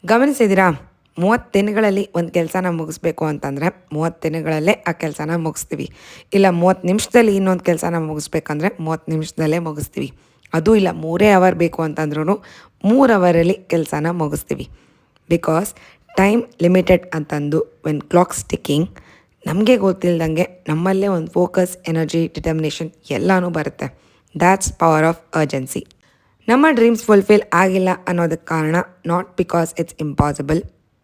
ಗಮನಿಸಿದ್ದೀರಾ? 30 ದಿನಗಳಲ್ಲಿ ಒಂದು ಕೆಲಸನ ಮುಗಿಸ್ಬೇಕು ಅಂತಂದರೆ 30 ದಿನಗಳಲ್ಲೇ ಆ ಕೆಲಸನ ಮುಗಿಸ್ತೀವಿ. ಇಲ್ಲ 30 ನಿಮಿಷದಲ್ಲಿ ಇನ್ನೊಂದು ಕೆಲಸನ ಮುಗಿಸ್ಬೇಕಂದ್ರೆ 30 ನಿಮಿಷದಲ್ಲೇ ಮುಗಿಸ್ತೀವಿ. ಅದು ಇಲ್ಲ 3 ಅವರ್ ಬೇಕು ಅಂತಂದ್ರೂ 3 ಅವರಲ್ಲಿ ಕೆಲಸನ ಮುಗಿಸ್ತೀವಿ. ಬಿಕಾಸ್ ಟೈಮ್ ಲಿಮಿಟೆಡ್ ಅಂತಂದು ವೆನ್ ಕ್ಲಾಕ್ಸ್ ಟಿಕ್ಕಿಂಗ್ ನಮಗೆ ಗೊತ್ತಿಲ್ಲದಂಗೆ ನಮ್ಮಲ್ಲೇ ಒಂದು ಫೋಕಸ್, ಎನರ್ಜಿ, ಡಿಟರ್ಮಿನೇಷನ್ ಎಲ್ಲನೂ ಬರುತ್ತೆ. That's power of urgency. ನಮ್ಮ ಡ್ರೀಮ್ಸ್ ಫುಲ್ಫಿಲ್ ಆಗಿಲ್ಲ ಅನ್ನೋದಕ್ಕೆ ಕಾರಣ not because it's impossible,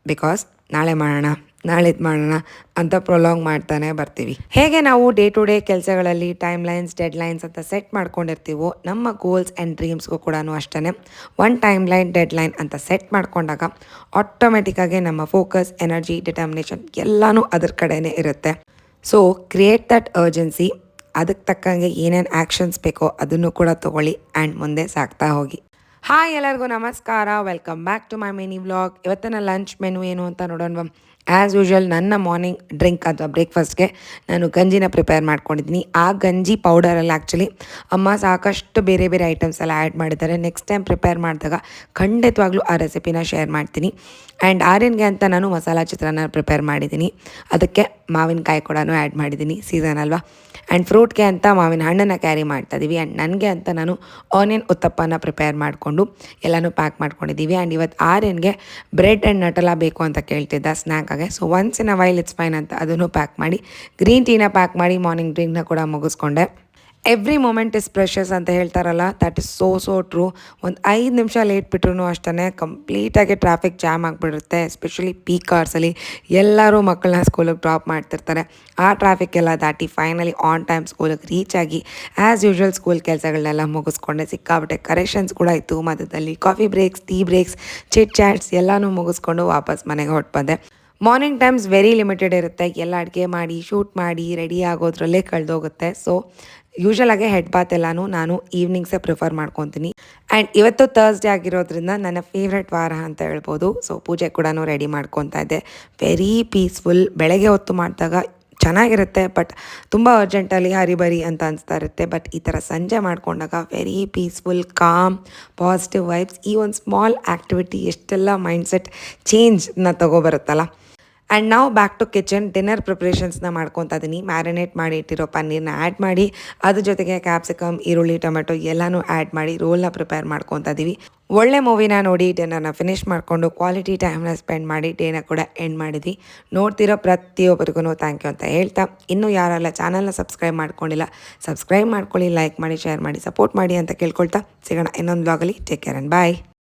because ನಾಳೆ ಮಾಡೋಣ, ನಾಳಿದ್ದು ಮಾಡೋಣ ಅಂತ ಪ್ರೊಲಾಂಗ್ ಮಾಡ್ತಾನೆ ಬರ್ತೀವಿ. ಹೇಗೆ ನಾವು ಡೇ ಟು ಡೇ ಕೆಲಸಗಳಲ್ಲಿ ಟೈಮ್ ಲೈನ್ಸ್, ಡೆಡ್ ಲೈನ್ಸ್ ಅಂತ ಸೆಟ್ ಮಾಡ್ಕೊಂಡಿರ್ತೀವೋ ನಮ್ಮ ಗೋಲ್ಸ್ ಆ್ಯಂಡ್ ಡ್ರೀಮ್ಸ್ಗೂ ಕೂಡ ಅಷ್ಟೇ ಒಂದು ಟೈಮ್ ಲೈನ್, ಡೆಡ್ ಲೈನ್ ಅಂತ ಸೆಟ್ ಮಾಡ್ಕೊಂಡಾಗ ಆಟೋಮೆಟಿಕ್ಕಾಗಿ ನಮ್ಮ ಫೋಕಸ್, ಎನರ್ಜಿ, ಡಿಟರ್ಮಿನೇಷನ್ ಎಲ್ಲನೂ ಅದ್ರ ಕಡೆನೇ ಇರುತ್ತೆ. So create that urgency. ಅದಕ್ಕೆ ತಕ್ಕಂಗೆ ಏನೇನು ಆ್ಯಕ್ಷನ್ಸ್ ಬೇಕೋ ಅದನ್ನು ಕೂಡ ತೊಗೊಳ್ಳಿ ಆ್ಯಂಡ್ ಮುಂದೆ ಸಾಕ್ತಾ ಹೋಗಿ. ಹಾಯ್, ಎಲ್ಲರಿಗೂ ನಮಸ್ಕಾರ. Welcome back to my mini vlog. ಇವತ್ತಿನ ಲಂಚ್ ಮೆನು ಏನು ಅಂತ ನೋಡೋಣ. ಆ್ಯಸ್ ಯೂಶ್ವಲ್ ನನ್ನ ಮಾರ್ನಿಂಗ್ ಡ್ರಿಂಕ್ ಅಥವಾ ಬ್ರೇಕ್ಫಾಸ್ಟ್ಗೆ ನಾನು ಗಂಜಿನ ಪ್ರಿಪೇರ್ ಮಾಡ್ಕೊಂಡಿದ್ದೀನಿ. ಆ ಗಂಜಿ ಪೌಡರಲ್ಲಿ ಆ್ಯಕ್ಚುಲಿ ಅಮ್ಮ ಸಾಕಷ್ಟು ಬೇರೆ ಬೇರೆ ಐಟಮ್ಸ್ ಎಲ್ಲ ಆ್ಯಡ್ ಮಾಡಿದ್ದಾರೆ. ನೆಕ್ಸ್ಟ್ ಟೈಮ್ ಪ್ರಿಪೇರ್ ಮಾಡಿದಾಗ ಖಂಡಿತವಾಗ್ಲೂ ಆ ರೆಸಿಪಿನ ಶೇರ್ ಮಾಡ್ತೀನಿ. ಆ್ಯಂಡ್ ಆರ್ಯನ್ಗೆ ಅಂತ ನಾನು ಮಸಾಲ ಚಿತ್ರಾನ್ನ ಪ್ರಿಪೇರ್ ಮಾಡಿದ್ದೀನಿ. ಅದಕ್ಕೆ ಮಾವಿನಕಾಯಿ ಕೂಡ ಆ್ಯಡ್ ಮಾಡಿದ್ದೀನಿ, ಸೀಸನ್ ಅಲ್ವಾ. ಆ್ಯಂಡ್ ಫ್ರೂಟ್ಗೆ ಅಂತ ಮಾವಿನ ಹಣ್ಣನ್ನು ಕ್ಯಾರಿ ಮಾಡ್ತಾಯಿದ್ದೀವಿ. ಆ್ಯಂಡ್ ನನಗೆ ಅಂತ ನಾನು ಆನಿಯನ್ ಉತ್ತಪ್ಪನ ಪ್ರಿಪೇರ್ ಮಾಡಿಕೊಂಡು ಎಲ್ಲನೂ ಪ್ಯಾಕ್ ಮಾಡ್ಕೊಂಡಿದ್ದೀವಿ. ಆ್ಯಂಡ್ ಇವತ್ತು ಆರ್ಯನ್ಗೆ ಬ್ರೆಡ್ ಆ್ಯಂಡ್ ನಟೆಲ್ಲ ಬೇಕು ಅಂತ ಕೇಳ್ತಿದ್ದ ಸ್ನ್ಯಾಕಾಗೆ. So once in a while it's fine ಅಂತ ಅದನ್ನು ಪ್ಯಾಕ್ ಮಾಡಿ, ಗ್ರೀನ್ ಟೀನ ಪ್ಯಾಕ್ ಮಾಡಿ ಮಾರ್ನಿಂಗ್ ಡ್ರಿಂಕ್ನ ಕೂಡ ಮುಗಿಸ್ಕೊಂಡೆ. ಎವ್ರಿ ಮೂಮೆಂಟ್ ಇಸ್ ಪ್ರೆಷಸ್ ಅಂತ ಹೇಳ್ತಾರಲ್ಲ, ದ್ಯಾಟ್ ಇಸ್ ಸೋ ಟ್ರೂ. ಒಂದು 5 ನಿಮಿಷ ಲೇಟ್ ಬಿಟ್ರೂ ಅಷ್ಟೇ ಕಂಪ್ಲೀಟಾಗಿ ಟ್ರಾಫಿಕ್ ಜಾಮ್ ಆಗಿಬಿಡುತ್ತೆ. ಎಸ್ಪೆಷಲಿ ಪೀಕ್ ಅವರ್ಸಲ್ಲಿ ಎಲ್ಲರೂ ಮಕ್ಕಳನ್ನ ಸ್ಕೂಲಿಗೆ ಡ್ರಾಪ್ ಮಾಡ್ತಿರ್ತಾರೆ. ಆ ಟ್ರಾಫಿಕ್ ಎಲ್ಲ ದಾಟಿ ಫೈನಲಿ ಆನ್ ಟೈಮ್ ಸ್ಕೂಲಿಗೆ ರೀಚ್ ಆಗಿ ಆ್ಯಸ್ ಯೂಶ್ವಲ್ ಸ್ಕೂಲ್ ಕೆಲಸಗಳನ್ನೆಲ್ಲ ಮುಗಿಸ್ಕೊಂಡೆ. ಸಿಕ್ಕಾಬಿಟ್ಟೆ ಕರೆಕ್ಷನ್ಸ್ ಕೂಡ ಇತ್ತು ಮಧ್ಯದಲ್ಲಿ. Coffee breaks, tea breaks, chit chats ಎಲ್ಲನೂ ಮುಗಿಸ್ಕೊಂಡು ವಾಪಸ್ ಮನೆಗೆ ಹೊರಟು ಬಂದೆ. ಮಾರ್ನಿಂಗ್ ಟೈಮ್ಸ್ ವೆರಿ ಲಿಮಿಟೆಡ್ ಇರುತ್ತೆ. ಎಲ್ಲ ಅಡುಗೆ ಮಾಡಿ, ಶೂಟ್ ಮಾಡಿ, ರೆಡಿ ಆಗೋದ್ರಲ್ಲೇ ಕಳೆದೋಗುತ್ತೆ. ಸೊ ಯೂಶ್ವಲಾಗೆ ಹೆಡ್ ಬಾತ್ ಎಲ್ಲನೂ ನಾನು ಈವ್ನಿಂಗ್ಸೇ ಪ್ರಿಫರ್ ಮಾಡ್ಕೊತೀನಿ. ಆ್ಯಂಡ್ ಇವತ್ತು ಥರ್ಸ್ಡೇ ಆಗಿರೋದ್ರಿಂದ ನನ್ನ ಫೇವ್ರೆಟ್ ವಾರ ಅಂತ ಹೇಳ್ಬೋದು. ಸೊ ಪೂಜೆ ಕೂಡ ರೆಡಿ ಮಾಡ್ಕೊತಾ ಇದ್ದೆ. Very peaceful. ಬೆಳಗ್ಗೆ ಹೊತ್ತು ಮಾಡಿದಾಗ ಚೆನ್ನಾಗಿರುತ್ತೆ, ಬಟ್ ತುಂಬ ಅರ್ಜೆಂಟಲ್ಲಿ ಹರಿಬರಿ ಅಂತ ಅನಿಸ್ತಾ ಇರುತ್ತೆ. ಬಟ್ ಈ ಥರ ಸಂಜೆ ಮಾಡ್ಕೊಂಡಾಗ very peaceful, com, positive vibes. ಈ ಒಂದು ಸ್ಮಾಲ್ ಆ್ಯಕ್ಟಿವಿಟಿ ಎಷ್ಟೆಲ್ಲ ಮೈಂಡ್ಸೆಟ್ ಚೇಂಜ್ನ ತೊಗೊಬರುತ್ತಲ್ಲ. ಆ್ಯಂಡ್ ನಾವು ಬ್ಯಾಕ್ ಟು ಕಿಚನ್. ಡಿನ್ನರ್ ಪ್ರಿಪ್ರೇಷನ್ಸ್ನ ಮಾಡ್ಕೊತಾ ಇದ್ದೀನಿ. ಮ್ಯಾರಿನೇಟ್ ಮಾಡಿ ಇಟ್ಟಿರೋ ಪನ್ನೀರ್ನ ಆ್ಯಡ್ ಮಾಡಿ, ಅದ್ರ ಜೊತೆಗೆ ಕ್ಯಾಪ್ಸಿಕಮ್, ಈರುಳ್ಳಿ, ಟೊಮೆಟೊ ಎಲ್ಲನೂ ಆ್ಯಡ್ ಮಾಡಿ ರೋಲ್ನ ಪ್ರಿಪೇರ್ ಮಾಡ್ಕೊತಾ ಇದ್ದೀವಿ. ಒಳ್ಳೆ ಮೂವಿನ ನೋಡಿ ಡಿನ್ನರ್ನ ಫಿನಿಷ್ ಮಾಡಿಕೊಂಡು ಕ್ವಾಲಿಟಿ ಟೈಮ್ನ ಸ್ಪೆಂಡ್ ಮಾಡಿ ಡೇನ ಕೂಡ ಎಂಡ್ ಮಾಡಿದ್ವಿ. ನೋಡ್ತಿರೋ ಪ್ರತಿಯೊಬ್ಬರಿಗೂ ಥ್ಯಾಂಕ್ ಯು ಅಂತ ಹೇಳ್ತಾ, ಇನ್ನೂ ಯಾರೆಲ್ಲ ಚಾನಲ್ನ ಸಬ್ಸ್ಕ್ರೈಬ್ ಮಾಡ್ಕೊಂಡಿಲ್ಲ ಸಬ್ಸ್ಕ್ರೈಬ್ ಮಾಡ್ಕೊಳ್ಳಿ, ಲೈಕ್ ಮಾಡಿ, ಶೇರ್ ಮಾಡಿ, ಸಪೋರ್ಟ್ ಮಾಡಿ ಅಂತ ಕೇಳ್ಕೊಳ್ತಾ ಸಿಗೋಣ ಇನ್ನೊಂದು ವ್ಲಾಗಲ್ಲಿ. Take care and bye.